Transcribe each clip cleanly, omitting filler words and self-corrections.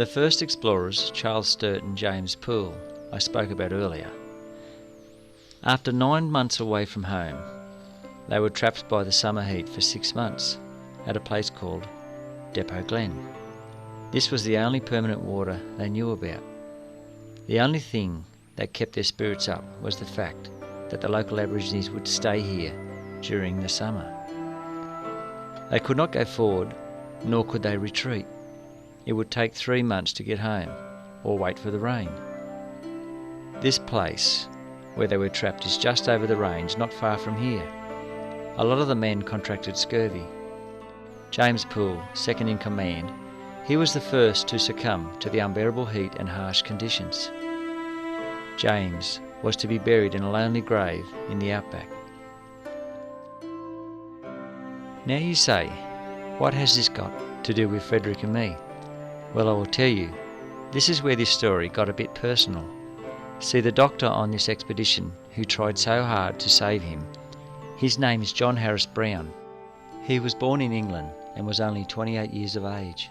The first explorers, Charles Sturt and James Poole, I spoke about earlier. After 9 months away from home, they were trapped by the summer heat for 6 months at a place called Depot Glen. This was the only permanent water they knew about. The only thing that kept their spirits up was the fact that the local Aborigines would stay here during the summer. They could not go forward, nor could they retreat. It would take 3 months to get home, or wait for the rain. This place where they were trapped is just over the range, not far from here. A lot of the men contracted scurvy. James Poole, second in command, he was the first to succumb to the unbearable heat and harsh conditions. James was to be buried in a lonely grave in the outback. Now you say, what has this got to do with Frederick and me? Well, I will tell you, this is where this story got a bit personal. See, the doctor on this expedition who tried so hard to save him, his name is John Harris Brown. He was born in England and was only 28 years of age.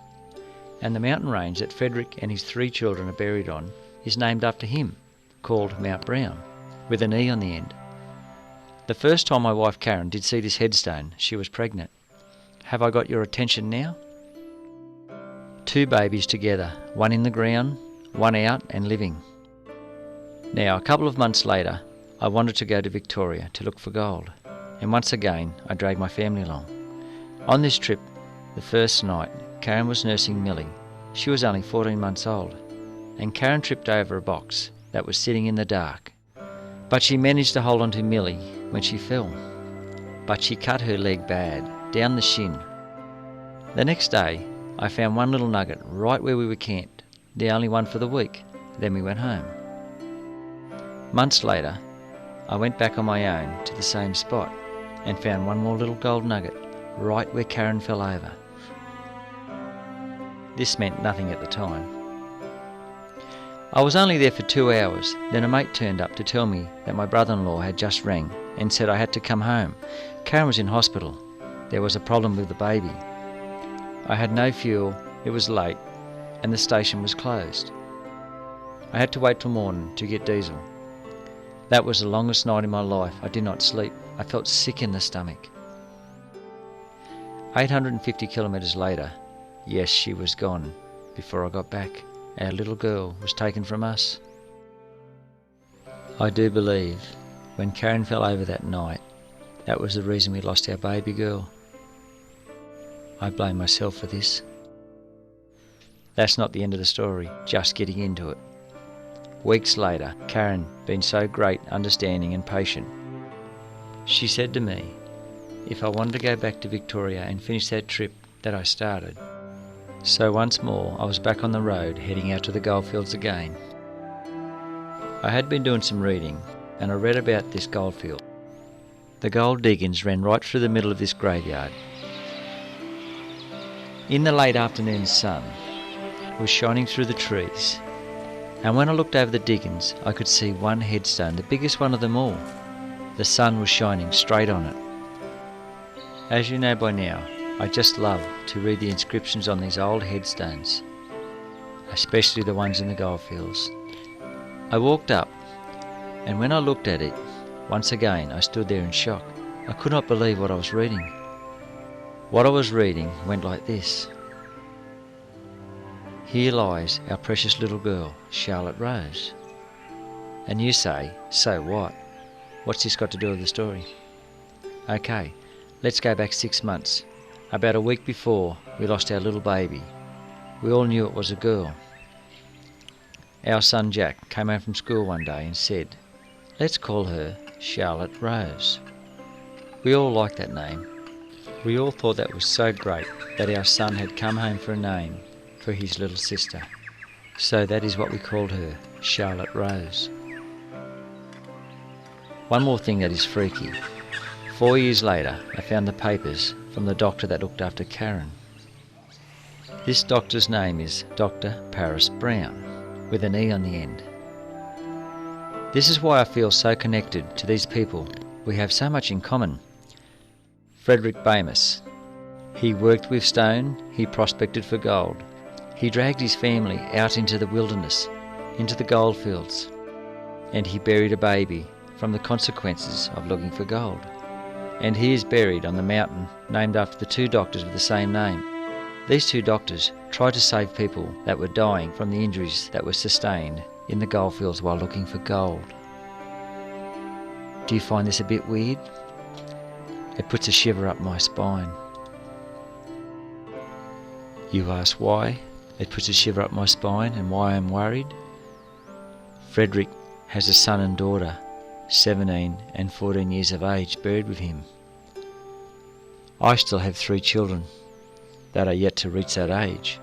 And the mountain range that Frederick and his 3 children are buried on is named after him, called Mount Brown, with an E on the end. The first time my wife Karen did see this headstone, she was pregnant. Have I got your attention now? 2 babies together, one in the ground, one out and living. Now, a couple of months later, I wanted to go to Victoria to look for gold, and once again I dragged my family along. On this trip, the first night, Karen was nursing Millie. She was only 14 months old, and Karen tripped over a box that was sitting in the dark. But she managed to hold on to Millie when she fell. But she cut her leg bad, down the shin. The next day, I found one little nugget right where we were camped, the only one for the week. Then we went home. Months later, I went back on my own to the same spot and found one more little gold nugget right where Karen fell over. This meant nothing at the time. I was only there for 2 hours, then a mate turned up to tell me that my brother-in-law had just rang and said I had to come home. Karen was in hospital. There was a problem with the baby. I had no fuel, it was late, and the station was closed. I had to wait till morning to get diesel. That was the longest night in my life. I did not sleep. I felt sick in the stomach. 850 kilometres later, yes, she was gone. Before I got back, our little girl was taken from us. I do believe when Karen fell over that night, that was the reason we lost our baby girl. I blame myself for this. That's not the end of the story, just getting into it. Weeks later, Karen, being so great, understanding and patient, she said to me if I wanted to go back to Victoria and finish that trip that I started. So once more I was back on the road heading out to the goldfields again. I had been doing some reading and I read about this goldfield. The gold diggings ran right through the middle of this graveyard. In the late afternoon sun was shining through the trees, and when I looked over the diggings I could see one headstone, the biggest one of them all. The sun was shining straight on it. As you know by now, I just love to read the inscriptions on these old headstones, especially the ones in the goldfields. I walked up, and when I looked at it, once again I stood there in shock. I could not believe what I was reading. What I was reading went like this. Here lies our precious little girl, Charlotte Rose. And you say, so what? What's this got to do with the story? Okay, let's go back 6 months. About a week before, we lost our little baby. We all knew it was a girl. Our son Jack came home from school one day and said, let's call her Charlotte Rose. We all liked that name. We all thought that was so great that our son had come home for a name for his little sister. So that is what we called her, Charlotte Rose. One more thing that is freaky. 4 years later, I found the papers from the doctor that looked after Karen. This doctor's name is Dr. Paris Brown, with an E on the end. This is why I feel so connected to these people. We have so much in common. Frederick Bemis. He worked with stone, he prospected for gold. He dragged his family out into the wilderness, into the goldfields, and he buried a baby from the consequences of looking for gold. And he is buried on the mountain named after the two doctors with the same name. These two doctors tried to save people that were dying from the injuries that were sustained in the goldfields while looking for gold. Do you find this a bit weird? It puts a shiver up my spine. You ask why it puts a shiver up my spine and why I'm worried? Frederick has a son and daughter, 17 and 14 years of age, buried with him. I still have 3 children that are yet to reach that age.